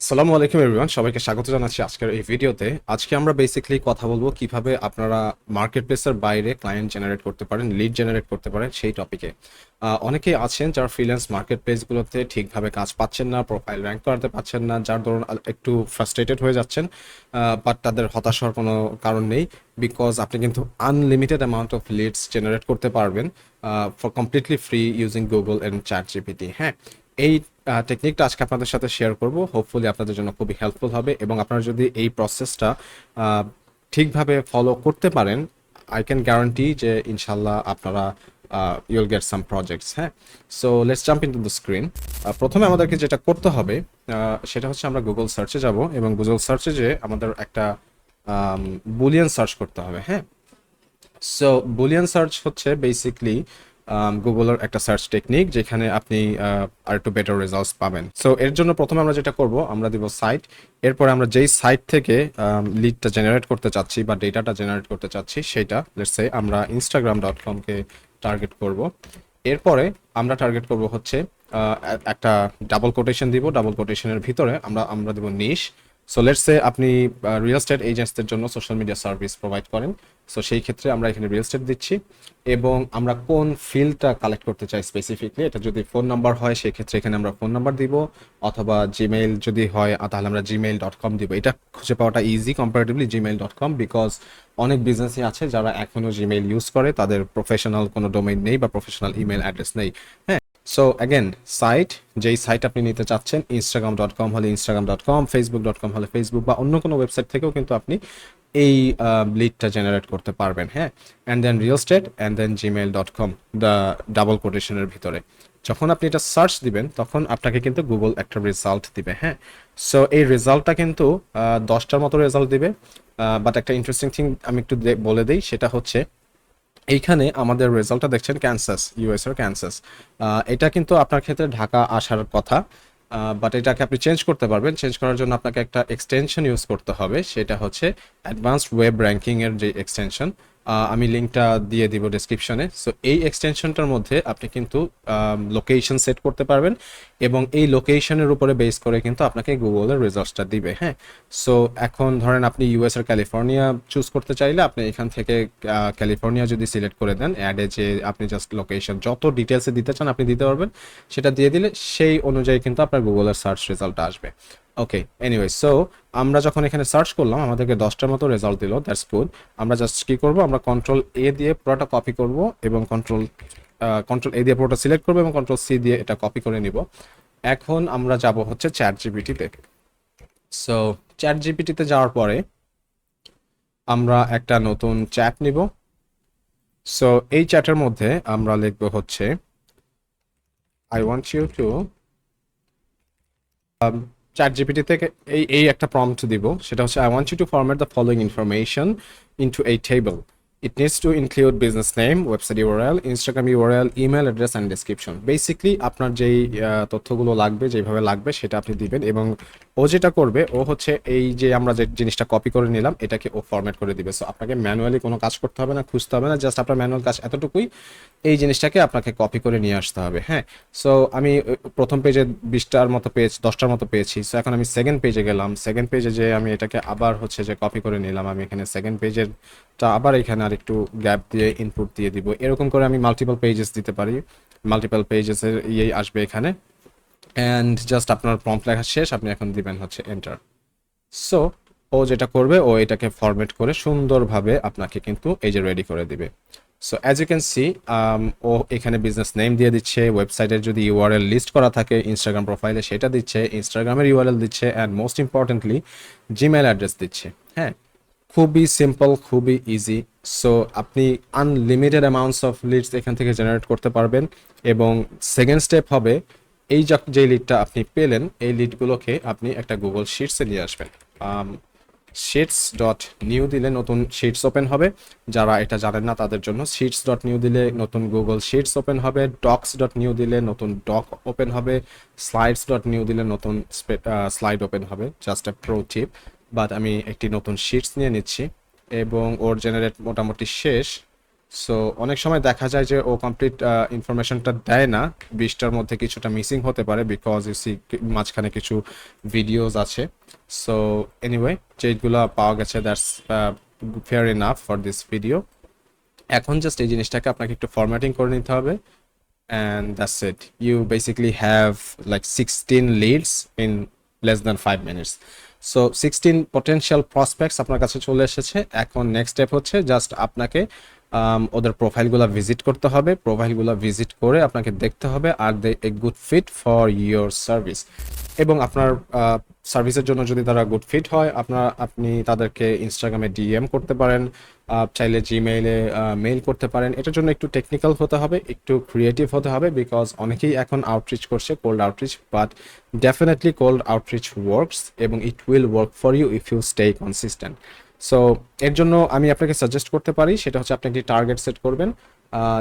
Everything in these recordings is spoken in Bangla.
আসসালামু আলাইকুম এভরিওয়ান, সবাইকে স্বাগত জানাচ্ছি আজকের এই ভিডিওতে। আজকে আমরা বেসিক্যালি কথা বলবো কিভাবে আপনারা মার্কেটপ্লেসের বাইরে ক্লায়েন্ট জেনারেট করতে পারেন, লিড জেনারেট করতে পারেন সেই টপিকে। অনেকেই আছেন যারা ফ্রিল্যান্স মার্কেটপ্লেসগুলোতে ঠিকভাবে কাজ পাচ্ছেন না, প্রোফাইল র্যাঙ্ক করাতে পারছেন না, যার ধরুন একটু ফ্রাস্ট্রেটেড হয়ে যাচ্ছেন। বাট তাদের হতাশ হওয়ার কোনো কারণ নেই, বিকজ আপনি কিন্তু unlimited amount of leads generate করতে পারবেন for completely free using Google and ChatGPT. হ্যাঁ, এই টেকনিকটা আজকে আপনাদের সাথে শেয়ার করব। হোপফুলি আপনাদের জন্য খুবই হেল্পফুল হবে, এবং আপনারা যদি এই প্রসেসটা ঠিকভাবে ফলো করতে পারেন, আই ক্যান গ্যারান্টি যে ইনশাল্লাহ আপনারা ইউল গেট সাম প্রজেক্টস। হ্যাঁ, so let's jump in to the screen. প্রথমে আমাদেরকে যেটা করতে হবে সেটা হচ্ছে আমরা গুগল সার্চে যাব, এবং গুগল সার্চে যে আমাদের একটা বুলিয়ান সার্চ করতে হবে। হ্যাঁ, সো বুলিয়ান সার্চ হচ্ছে বেসিকলি গুগলের একটা সার্চ টেকনিক, যেখানে আপনি আর একটু বেটার রেজাল্টস পাবেন। সো এর জন্য প্রথমে আমরা যেটা করব, আমরা দিব সাইট। এরপরে আমরা যেই সাইট থেকে লিডটা জেনারেট করতে চাচ্ছি বা ডেটাটা জেনারেট করতে চাচ্ছি সেটা, লেটস সে আমরা instagram.com-কে টার্গেট করব। এরপরে আমরা টার্গেট করব হচ্ছে একটা ডাবল কোটেশন দিব, ডাবল কোটেশনের ভিতরে আমরা আমরা দিব নিশ। সো লেটস সে আপনি রিয়েল এস্টেট এজেন্টসদের জন্য সোশ্যাল মিডিয়া সার্ভিস প্রোভাইড করেন। সো সেই ক্ষেত্রে আমরা এখানে রিয়েল এস্টেট দিচ্ছি, এবং আমরা কোন ফিল্ডটা কালেক্ট করতে চাই স্পেসিফিকলি, এটা যদি ফোন নাম্বার হয় সেক্ষেত্রে এখানে আমরা ফোন নাম্বার দিব, অথবা জিমেইল যদি হয় তাহলে আমরা gmail.com দিব। এটা খুঁজে পাওয়াটা ইজি কম্পারেটিভলি gmail.com, বিকজ অনেক বিজনেসই আছে যারা এখনো জিমেইল ইউজ করে, তাদের প্রফেশনাল কোনো ডোমেইন নেই বা প্রফেশনাল ইমেল অ্যাড্রেস নেই। হ্যাঁ, সো অ্যাগেন সাইট, যেই সাইট আপনি নিতে চাচ্ছেন, instagram.com হলে instagram.com, facebook.com হলে ফেসবুক, বা অন্য কোনো ওয়েবসাইট থেকেও কিন্তু আপনি এই লিডটা জেনারেট করতে পারবেন। হ্যাঁ, and then real estate and then gmail.com, the double কোটেশনের ভিতরে যখন আপনি এটা সার্চ দিবেন তখন আপনাকে কিন্তু গুগল একটা রেজাল্ট দিবে। হ্যাঁ, সো এই রেজাল্টটা কিন্তু 10টার মতো রেজাল্ট দিবে। বাট একটা ইন্টারেস্টিং থিং আমি একটু বলে দিই, সেটা হচ্ছে এইখানে আমাদের রেজাল্টটা দেখছেন ক্যানসাস, ইউএস এর ক্যানসাস। এটা কিন্তু আপনার ক্ষেত্রে ঢাকা আসার কথা, বাট এটাকে আপনি চেঞ্জ করতে পারবেন। চেঞ্জ করার জন্য আপনাকে একটা এক্সটেনশন ইউজ করতে হবে, সেটা হচ্ছে অ্যাডভান্সড ওয়েব র্যাঙ্কিং এর যে এক্সটেনশন, আমি লিঙ্কটা দিয়ে দিব ডেসক্রিপশনে। সো এই এক্সটেনশনটার মধ্যে আপনি কিন্তু লোকেশন সেট করতে পারবেন, এবং এই লোকেশনের উপরে বেস করে কিন্তু আপনাকে গুগলের রেজাল্টসটা দিবে। হ্যাঁ, সো এখন ধরেন আপনি ইউএস এর ক্যালিফোর্নিয়া চুজ করতে চাইলে আপনি এখান থেকে ক্যালিফোর্নিয়া যদি সিলেক্ট করে দেন, অ্যাডে যে আপনি জাস্ট লোকেশন যত ডিটেলসে দিতে চান আপনি দিতে পারবেন, সেটা দিয়ে দিলে সেই অনুযায়ী কিন্তু আপনার গুগলের সার্চ রেজাল্ট আসবে। ওকে, এনিওয়ে, সো আমরা যখন এখানে সার্চ করলাম আমাদেরকে 10টার মতো রেজাল্ট দিল, দ্যাটস গুড। আমরা জাস্ট কি করব, আমরা কন্ট্রোল এ দিয়ে পুরোটা কপি করব, এবং কন্ট্রোল এ দিয়ে পুরোটা সিলেক্ট করবো, এবং কন্ট্রোল সি দিয়ে এটা কপি করে নিব। এখন আমরা যাব হচ্ছে চ্যাট জিপিটিতে। সো চ্যাট জিপিটিতে যাওয়ার পরে আমরা একটা নতুন চ্যাট নিব। সো এই চ্যাটের মধ্যে আমরা লিখব হচ্ছে I want you to, ChatGPT থেকে এই এই একটা প্রম্পট দিব, সেটা হচ্ছে I want you to format the following information into a table. It needs to include business name, website URL, Instagram URL, email address and description. Basically আপনার যেই তথ্যগুলো লাগবে, যেভাবে লাগবে সেটা আপনি দিবেন, এবং ও যেটা করবে, ও হচ্ছে এই যে আমরা যে জিনিসটা কপি করে নিলাম এটাকে ও ফরম্যাট করে দিবে। সো আপনাকে ম্যানুয়ালি কোনো কাজ করতে হবে না, খুঁজতে হবে না, জাস্ট আপনার ম্যানুয়াল কাজ এতটুকুই, এই জিনিসটাকে আপনাকে কপি করে নিয়ে আসতে হবে। হ্যাঁ, সো আমি প্রথম পেজে 20টার মতো পেজ, 10টার মতো পেয়েছি। সো এখন আমি সেকেন্ড পেজে গেলাম, সেকেন্ড পেজে যে আমি এটাকে আবার হচ্ছে যে কপি করে নিলাম, আমি এখানে সেকেন্ড পেজেরটা আবার এখানে আর একটু গ্যাপ দিয়ে ইনপুট দিয়ে দিব। এরকম করে আমি মাল্টিপল পেজেস দিতে পারি, মাল্টিপল পেজেসের ইয়েই আসবে এখানে। অ্যান্ড জাস্ট আপনার প্রম্পট লেখা শেষ, আপনি এখন দিবেন হচ্ছে এন্টার। সো ও যেটা করবে, ও এটাকে ফরম্যাট করে সুন্দরভাবে আপনাকে কিন্তু এই যে রেডি করে দিবে। So as you can see, ও এখানে বিজনেস নেম দিয়ে দিচ্ছে, ওয়েবসাইটের যদি ইউআরএল লিস্ট করা থাকে ইনস্টাগ্রাম প্রোফাইলে সেটা দিচ্ছে, ইনস্টাগ্রামের ইউআরএল দিচ্ছে, and most importantly Gmail address দিচ্ছে। হ্যাঁ, খুবই সিম্পল, খুবই ইজি। সো আপনি আনলিমিটেড অ্যামাউন্টস অফ লিডস এখান থেকে জেনারেট করতে পারবেন, এবং সেকেন্ড স্টেপ হবে এই যে লিডটা আপনি পেলেন এই লিডগুলোকে আপনি একটা গুগল শিটসে নিয়ে আসবেন। শিটস ডট নিউ দিলে নতুন শিটস ওপেন হবে, যারা এটা জানেন না তাদের জন্য। শিটস ডট নিউ দিলে নতুন গুগল শিটস ওপেন হবে, ডক্স ডট নিউ দিলে নতুন ডক ওপেন হবে, স্লাইডস ডট নিউ দিলে নতুন স্লাইড ওপেন হবে। Just a pro tip. But আমি একটি নতুন শিটস নিয়ে নিচ্ছি, এবং ওর জেনারেট মোটামুটি শেষ। সো অনেক সময় দেখা যায় যে ও কমপ্লিট ইনফরমেশনটা দেয় না, 20টার মধ্যে কিছুটা মিসিং হতে পারে বিকজ ইউ সি মাঝখানে কিছু ভিডিওস আছে। সো এনিওয়ে, যেগুলো পাওয়া গেছে that's fair enough for this video. এখন জাস্ট এই জিনিসটাকে আপনাকে একটু ফরম্যাটিং করে নিতে হবে, and that's it. You basically have like 16 leads in less than 5 minutes. So 16 potential prospects আপনার কাছে চলে এসেছে। এখন নেক্সট স্টেপ হচ্ছে জাস্ট আপনাকে ওদের প্রোফাইলগুলো ভিজিট করতে হবে। প্রোফাইলগুলো ভিজিট করে আপনাকে দেখতে হবে are they a good fit for your service, এবং আপনার সার্ভিসের জন্য যদি তারা গুড ফিট হয় আপনি তাদেরকে ইনস্টাগ্রামে ডিএম করতে পারেন, চাইলে জিমেইলে মেইল করতে পারেন। এটার জন্য একটু টেকনিক্যাল হতে হবে, একটু ক্রিয়েটিভ হতে হবে, বিকজ অনেকেই এখন আউটরিচ করছে, cold outreach, but definitely cold outreach works এবং it will work for you if you stay consistent. So এর জন্য আমি আপনাকে সাজেস্ট করতে পারি, সেটা হচ্ছে আপনি একটি টার্গেট সেট করবেন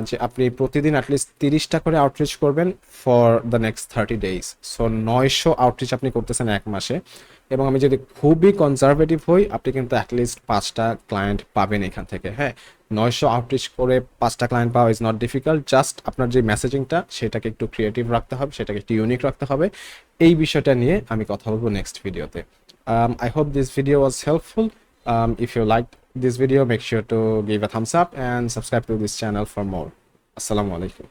যে আপনি প্রতিদিন অ্যাটলিস্ট 30টা করে আউটরিচ করবেন for the next 30 days। So 900 outreach আপনি করতেছেন এক মাসে, এবং আমি যদি খুবই কনজারভেটিভ হই আপনি কিন্তু অ্যাটলিস্ট 5টা ক্লায়েন্ট পাবেন এখান থেকে। হ্যাঁ, 900 আউটরিচ করে 5টা ক্লায়েন্ট পাওয়া ইজ নট ডিফিকাল্ট, জাস্ট আপনার যে মেসেজিংটা সেটাকে একটু ক্রিয়েটিভ রাখতে হবে, সেটাকে একটু ইউনিক রাখতে হবে। এই বিষয়টা নিয়ে আমি কথা বলবো নেক্সট ভিডিওতে। I hope this video was helpful. If you liked this video, make sure to give a thumbs up and subscribe to this channel for more. Assalamu alaikum.